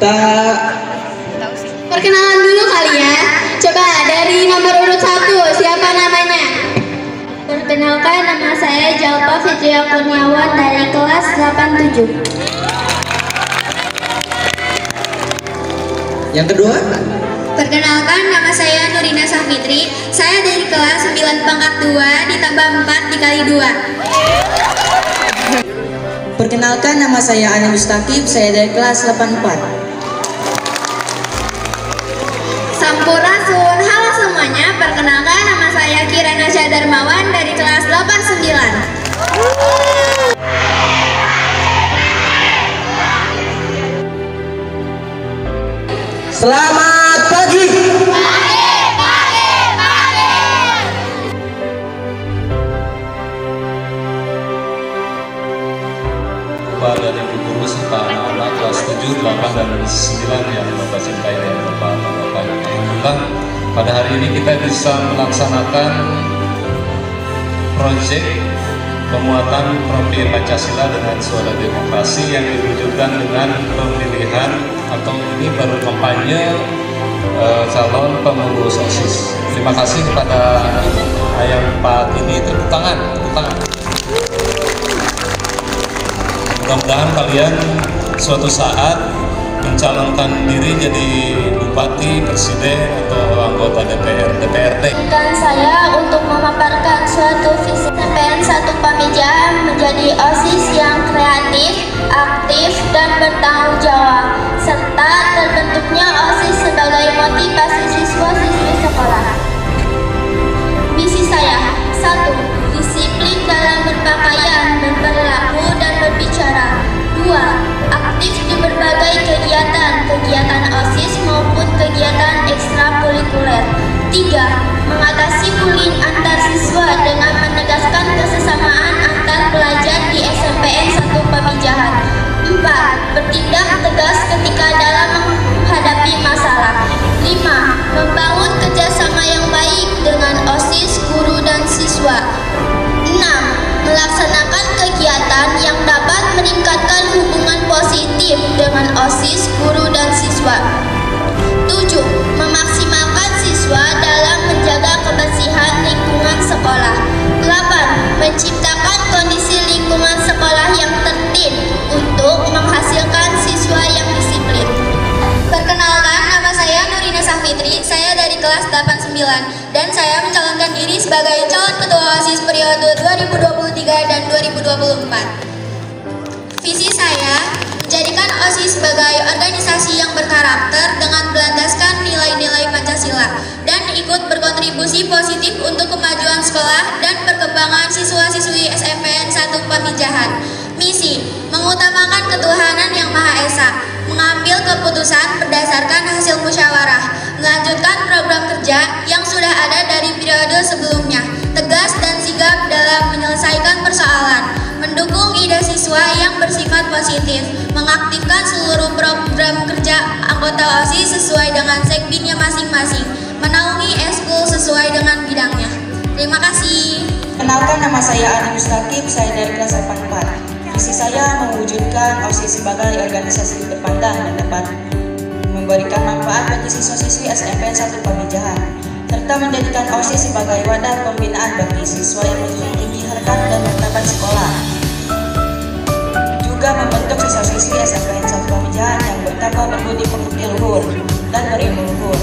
Tak. Perkenalan dulu kali ya. Coba dari nomor urut 1, siapa namanya? Perkenalkan, nama saya Jalpa Fitria Kurniawan dari kelas 87. Yang kedua? Perkenalkan, nama saya Nurina Safitri. Saya dari kelas 9 pangkat 2 ditambah 4 dikali 2. Perkenalkan, nama saya Ani Mustaqib. Saya dari kelas 84. Sampurasun, halo semuanya. Perkenalkan, nama saya Kirana Darmawan dari kelas 89. Selamat pagi. Bapak dan Ibu guru serta anak-anak kelas 7, 8, dan 9 yang Bapak cintai dan Bapak alhamdulillah pada hari ini kita bisa melaksanakan proyek pemuatan profil Pancasila dengan suara demokrasi yang diwujudkan dengan pemilihan atau ini baru kampanye calon pengurus OSIS. Terima kasih kepada yang Pak ini, tepuk tangan. Mudah-mudahan kalian suatu saat mencalonkan diri jadi bupati, presiden, atau anggota DPRD. Dan saya untuk memaparkan suatu visi SMPN 1 Pamijahan menjadi OSIS yang kreatif, aktif, dan bertanggung jawab, serta terbentuknya OSIS sebagai motivasi siswa-siswi sekolah. Misi saya: 1. Disiplin dalam berpakaian, berperilaku, dan berbicara. 2. Aktif di berbagai kegiatan OSIS maupun kegiatan ekstrakurikuler. 3. Mengatasi bullying antar siswa dengan menegaskan kesesamaan antar pelajar di SMPN 1 Pamijahan. 4. Bertindak tegas ketika dalam menghadapi masalah. 5. Membangun kerjasama yang baik dengan OSIS, guru, dan siswa. 6. Melaksanakan kegiatan yang dapat meningkatkan hubungan positif dengan OSIS, guru, dan siswa. 7. Memaksimalkan siswa dalam menjaga kebersihan lingkungan sekolah. 8. Menciptakan kondisi lingkungan sekolah yang tertib untuk menghasilkan siswa yang disiplin. Perkenalkan, nama saya Nurina Safitri. Saya dari kelas 89 dan saya mencalonkan diri sebagai calon ketua OSIS periode 2023 dan 2024. Visi saya menjadikan OSIS sebagai organisasi yang berkarakter dengan berlandaskan nilai-nilai Pancasila dan ikut berkontribusi positif untuk kemajuan sekolah dan perkembangan siswa-siswi SMPN 1 Pamijahan. Misi: mengutamakan ketuhanan yang Maha Esa, mengambil keputusan berdasarkan hasil musyawarah, melanjutkan program kerja yang sudah ada dari periode sebelumnya, tegas dan sigap dalam menyelesaikan persoalan, mendukung ide siswa yang bersifat positif, mengaktifkan seluruh program kerja anggota OSIS sesuai dengan sekbinnya masing-masing, menaungi eskul sesuai dengan bidangnya. Terima kasih. Kenalkan, nama saya Ani Mustaqib. Saya dari kelas 84. Visi saya mewujudkan OSIS sebagai organisasi terpandang dan dapat memberikan manfaat bagi siswa-siswi SMPN 1 Pamijahan, serta menjadikan OSIS sebagai wadah pembinaan bagi siswa yang meninggikan dan martabat sekolah. Juga membentuk siswa-siswi SMPN 1 Pamijahan yang bertakwa berbudi pekerti luhur dan berilmu luhur,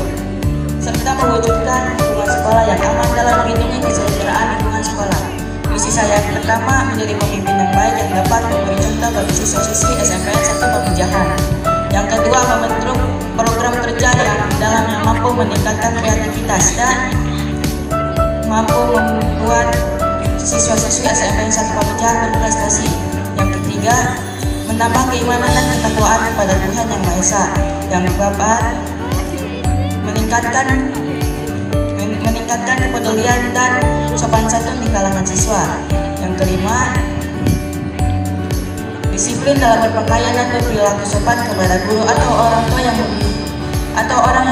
serta mewujudkan lingkungan sekolah yang aman dalam melindungi kesejahteraan lingkungan sekolah. Misi saya pertama, menjadi pemimpin yang baik yang dapat memberi contoh bagi siswa-siswi SMPN 1 Pamijahan. Yang kedua, membentuk program kerja yang dalamnya mampu meningkatkan kreativitas dan mampu membuat siswa-siswi SMPN 1 Pamijahan berprestasi. Yang ketiga, menambah keimanan dan ketakwaan kepada Tuhan Yang Maha Esa yang dapat meningkatkan kepedulian dan sopan santun di kalangan siswa. Yang kelima, disiplin dalam berpakaian dan berperilaku sopan kepada guru atau orang tua yang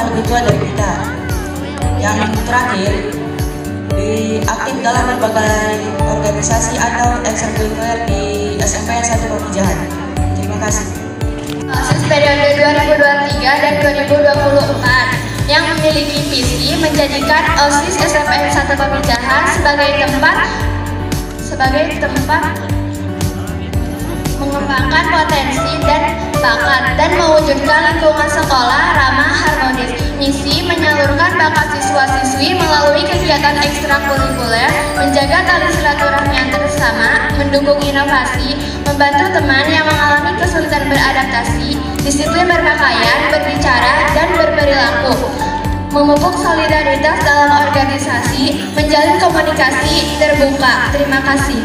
lebih tua dari kita. Yang terakhir, aktif dalam berbagai organisasi atau ekstrakurikuler di SMPN 1 Pamijahan. Terima kasih. OSIS periode 2023 dan 2024 yang memiliki visi menjadikan OSIS SMPN 1 Pamijahan sebagai tempat mengembangkan potensi dan bakat dan mewujudkan lingkungan sekolah ramah harmonis. Misi menyalurkan bakat siswa-siswi melalui kegiatan ekstrakurikuler, menjaga tali silaturahmi antar sesama, mendukung inovasi, membantu teman yang mengalami kesulitan beradaptasi, disiplin berpakaian, berbicara, dan berperilaku, memupuk solidaritas dalam organisasi, menjalin komunikasi terbuka. Terima kasih.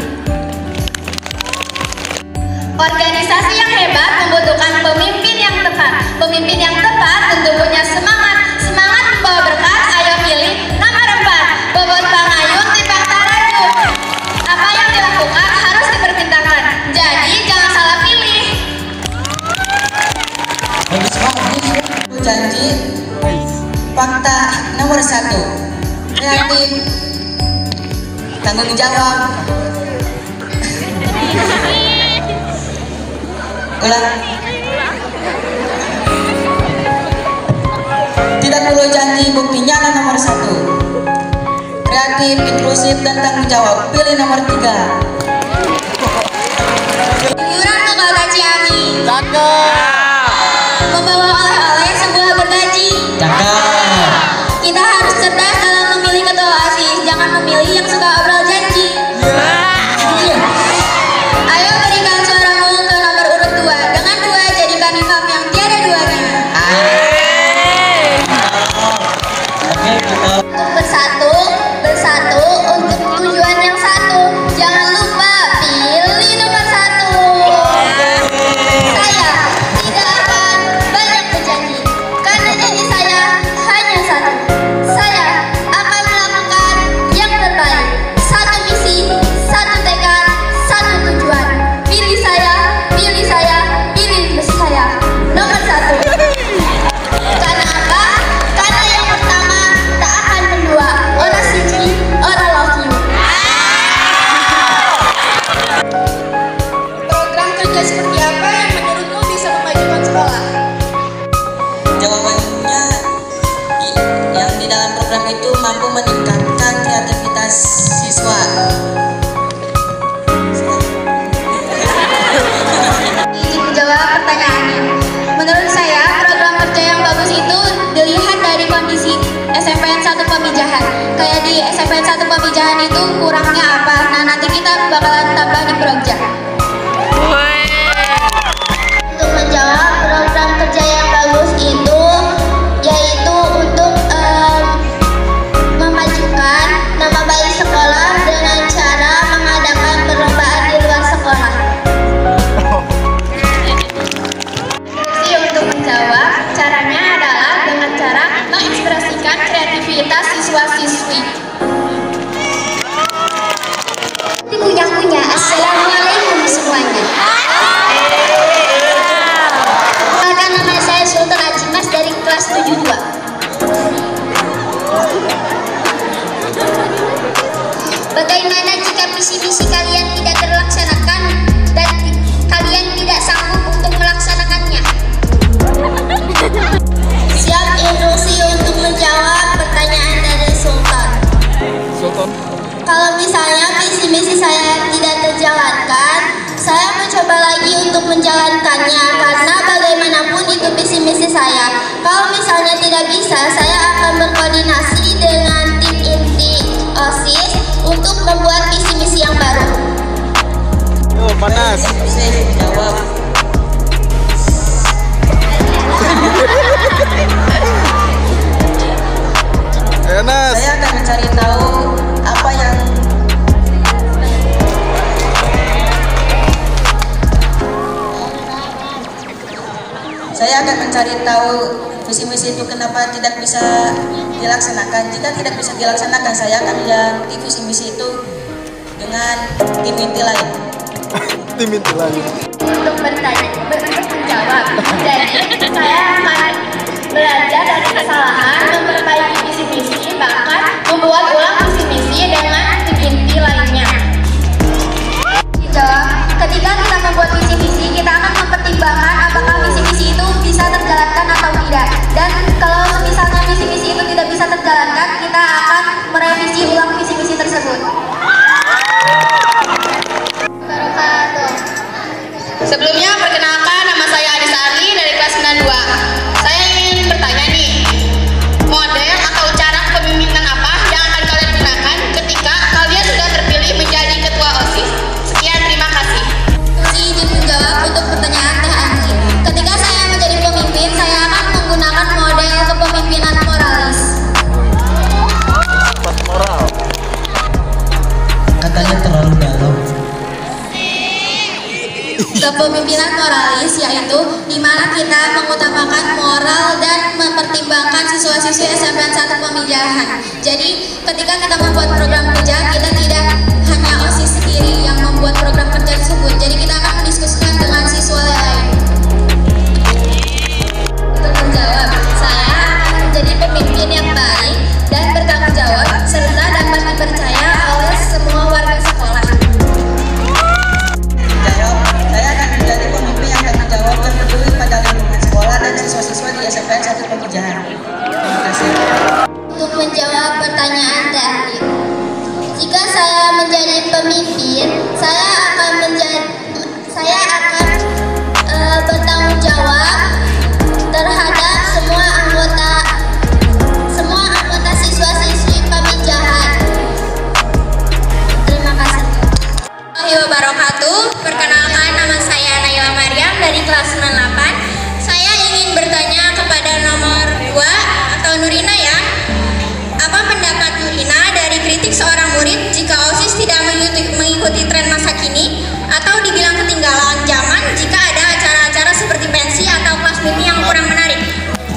Organisasi yang hebat membutuhkan pemimpin yang tepat. Pemimpin yang tepat tentu punya semangat membawa berkat. Ayo pilih nomor 4, Bobot Pangayung Timbang Taraju. Apa yang dilakukan harus dipertimbangkan, jadi jangan salah pilih. Janji fakta nomor 1, kreatif, tanggung jawab. Ulang. Tidak perlu janji, buktinya nomor 1. Kreatif, inklusif, dan tanggung jawab. Pilih nomor 3. Iuran tunggal gaji Ami. Membawa oleh-oleh sebuah bergaji. Kita harus cerdas dalam memilih ketua OSIS. Jangan memilih yang suka obrol janji. Ayo berikan suaramu ke nomor urut 2. Dengan 2 jadikan imam yang tiada duanya. Bersatu untuk tujuan yang satu. Jangan lupa pilih nomor 1. Saya tidak akan banyak berjanji, karena janji saya hanya satu. Saya akan melakukan yang terbaik. Satu misi, satu tekad, satu tujuan. Pilih saya, pilih saya, pilih saya. Nomor 1. Karena apa? Karena yang pertama tak akan mendua. Orang siji, orang love you. Program kerja seperti apa yang menurutmu bisa memajukan sekolah? Jawabannya, yang di dalam program itu mampu meningkatkan kreativitas siswa. Izin menjawab pertanyaannya. Menurut saya, program kerja yang bagus itu dilihat dari kondisi SMPN 1 Pamijahan. Kayak di SMPN 1 Pamijahan itu kurangnya apa? Nah, nanti kita bakalan tambah di program. Untuk menjawab program kerja yang bagus itu, yaitu untuk memajukan nama baik sekolah dengan cara mengadakan perlombaan di luar sekolah. Untuk menjawab, caranya adalah dengan cara mengekspresikan kreativitas siswa-siswi. Punya-punya, assalamualaikum semuanya. Perkenalkan, nama saya Sultan Ajimas dari kelas 72. Bagaimana jika visi-misi kalian tidak terlaksanakan dan kalian tidak sanggup untuk melaksanakannya? Siap instruksi untuk menjawab pertanyaan dari Sultan. Kalau misalnya visi-misi saya tidak terjalankan, saya mencoba lagi untuk menjalankannya, karena bagaimanapun itu visi-misi saya. Kalau misalnya tidak bisa, saya akan berkoordinasi dengan tim inti OSIS untuk membuat visi-misi yang baru. Panas. Saya menjawab. Enas. Saya akan mencari tahu apa yang visi-misi itu kenapa tidak bisa dilaksanakan. Jika tidak bisa dilaksanakan, saya akan mengganti visi-misi itu dengan tim inti lain. Tim inti lain. Untuk menjawab, jadi saya akan belajar dari kesalahan, memperbaiki visi-misi, bahkan membuat ulang visi-misi dengan tim inti lainnya. Dijawab, ketika kita membuat visi-misi, kita akan mempertimbangkan apakah visi Sebelumnya, perkenalkan, nama saya Adisa Arli dari kelas 92. Saya ingin bertanya nih, model atau cara kepemimpinan apa yang akan kalian gunakan ketika kalian sudah terpilih menjadi ketua OSIS? Sekian, terima kasih. Izin menjawab untuk pertanyaan Teh Andi. Ketika saya menjadi pemimpin, saya akan menggunakan model kepemimpinan moralis. Moral. Katanya terlalu dalam. Kepemimpinan moralis yaitu di mana kita mengutamakan moral dan mempertimbangkan siswa-siswi SMPN 1 Pamijahan. Jadi ketika kita membuat program kerja, kita tidak hanya OSIS sendiri yang membuat program kerja tersebut. Jadi kita akan mendiskusikan dengan siswa lain. Untuk menjawab, saya akan menjadi pemimpin yang baik dan bertanggung jawab serta dapat dipercaya oleh semua warga sekolah. Saya akan menjadi pemimpin yang tanggung jawab dan peduli pada lingkungan sekolah dan siswa-siswa di SMPN 1 Pamijahan. Terima kasih. Untuk menjawab pertanyaan tadi, jika saya menjadi pemimpin, saya akan bertanggung jawab terhadap semua anggota siswa-siswi Pamijahan. Terima kasih. Warahmatullahi wabarakatuh. Perkenalkan, nama saya Naila Maryam dari kelas 98. Saya ingin bertanya kepada nomor 2 atau Nurina ya. Apa pendapat Nurina dari kritik seorang murid jika OSIS tidak mengikuti tren masa kini atau dibilang ketinggalan zaman jika ada acara-acara seperti pensi atau kelas mini yang kurang menarik?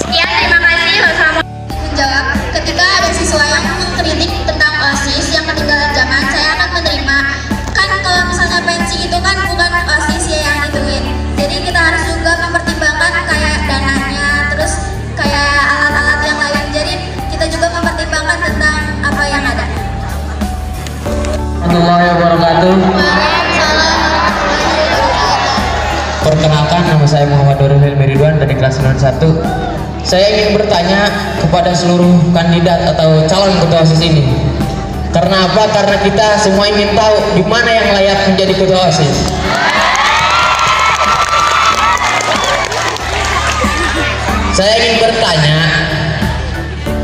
Sekian, terima kasih. Wassalamualaikum. Menjawab, ketika ada siswa yang mengkritik tentang OSIS yang ketinggalan zaman, saya akan menerima. Kan kalau misalnya pensi itu kan bukan OSIS ya yang ituin. Jadi kita harus juga mempertimbangkan kayak dananya, terus kayak alat-alat yang lain. Jadi kita juga mempertimbangkan tentang apa yang ada. Warahmatullahi wabarakatuh. Waalaikumsalam. Perkenalkan, nama saya Muhammad Nurul Ridwan dari kelas 91. Saya ingin bertanya kepada seluruh kandidat atau calon ketua OSIS ini. Karena apa? Karena kita semua ingin tahu di mana yang layak menjadi ketua OSIS. Saya ingin bertanya,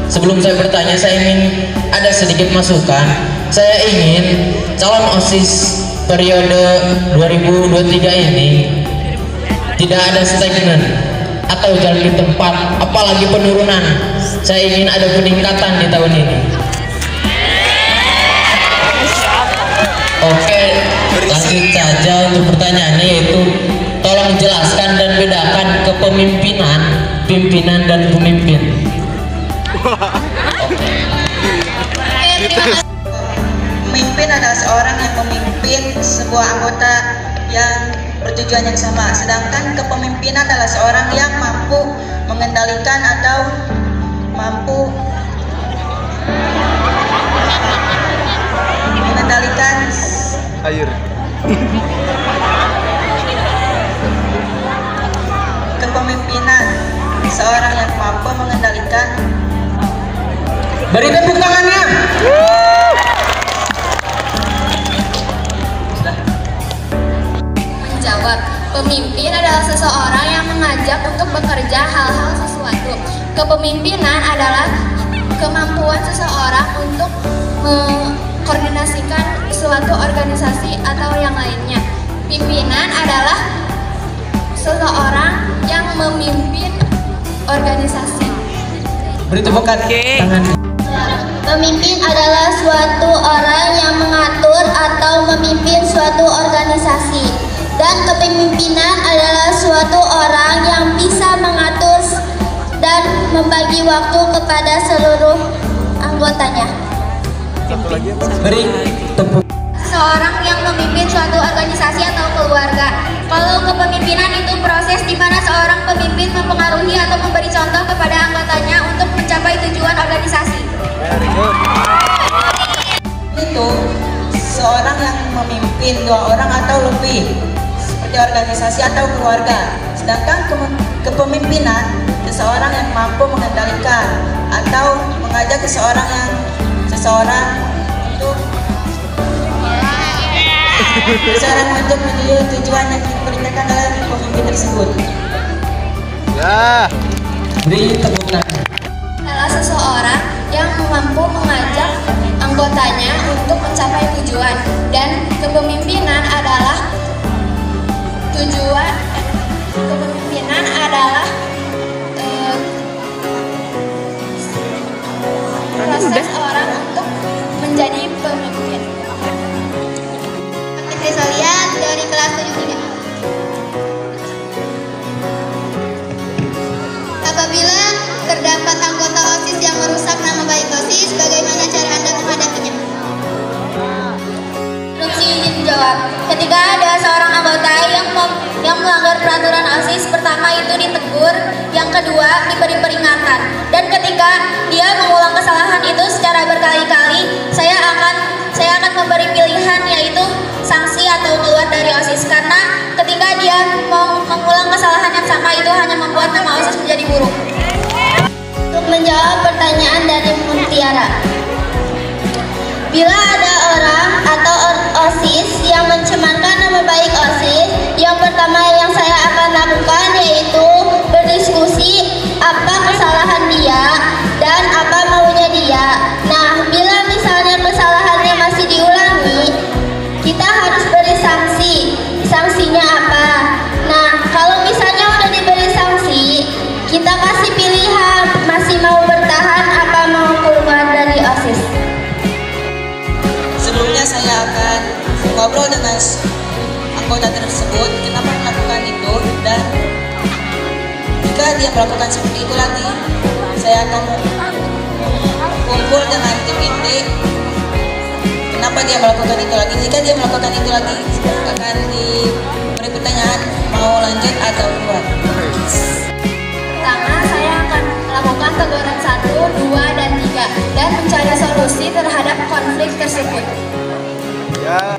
sebelum saya bertanya, saya ingin ada sedikit masukan. Saya ingin calon OSIS periode 2023 ini tidak ada stagnan atau jalan di tempat, apalagi penurunan. Saya ingin ada peningkatan di tahun ini. Oke, lanjut saja untuk pertanyaannya, yaitu tolong jelaskan dan bedakan kepemimpinan, pimpinan dan pemimpin. Pemimpin adalah seorang yang memimpin sebuah anggota yang bertujuan yang sama. Sedangkan kepemimpinan adalah seorang yang mampu mengendalikan atau mampu mengendalikan Air. kepemimpinan seorang yang mampu mengendalikan. Beri tepuk tangannya. Menjawab, pemimpin adalah seseorang yang mengajak untuk bekerja hal-hal sesuatu. Kepemimpinan adalah kemampuan seseorang untuk mengkoordinasikan suatu organisasi atau yang lainnya. Pimpinan adalah seseorang yang memimpin organisasi. Beri tepuk tangan. Pemimpin adalah suatu orang yang mengatur atau memimpin suatu organisasi. Dan kepemimpinan adalah suatu orang yang bisa mengatur dan membagi waktu kepada seluruh anggotanya. Beri tepuk. Seorang yang memimpin suatu organisasi atau keluarga. Kalau kepemimpinan itu proses di mana seorang pemimpin mempengaruhi atau memberi contoh kepada anggotanya untuk mencapai tujuan organisasi. Itu seorang yang memimpin 2 orang atau lebih seperti organisasi atau keluarga. Sedangkan kepemimpinan seseorang yang mampu mengendalikan atau mengajak seseorang untuk Seseorang untuk menuju tujuan yang diperintahkan oleh pemimpin tersebut. Ya. Beri tepuk tangan. Salah seseorang yang mampu mengajak anggotanya untuk mencapai tujuan, dan kepemimpinan adalah proses orang untuk menjadi pemimpin. Kita bisa lihat dari kelas 73. Apabila terdapat anggota OSIS yang merusak nama baik OSIS, bagaimana cara Anda menghadapinya? Instruksi izin jawab. Ketika ada seorang anggota yang melanggar peraturan OSIS, pertama itu ditegur, yang kedua diberi peringatan, dan ketika dia mengulang kesalahan itu secara berkali-kali, saya akan memberi pilihan, yaitu sanksi atau keluar dari OSIS, karena ketika dia mau mengulang kesalahan yang sama itu hanya membuat nama OSIS menjadi buruk. Untuk menjawab pertanyaan dari Mutiara, bila ada orang atau OSIS yang mencemarkan nama baik OSIS, yang pertama yang saya akan lakukan yaitu berdiskusi apa kesalahan dia dan apa maunya dia. Nah, bila misalnya kesalahannya masih diulangi, kita harus beri sanksi. Sanksinya apa? Nah, kalau misalnya udah diberi sanksi, kita kasih pilihan, masih mau bertahan apa mau keluar dari OSIS. Sebelumnya saya akan ngobrol dengan anggota tersebut kenapa melakukan itu, dan jika dia melakukan seperti itu lagi, saya akan kumpul dengan tim inti kenapa dia melakukan itu lagi. Jika dia melakukan itu lagi, akan diberi pertanyaan mau lanjut atau keluar. Pertama, saya akan melakukan teguran 1, 2, dan 3 dan mencari solusi terhadap konflik tersebut. Ya.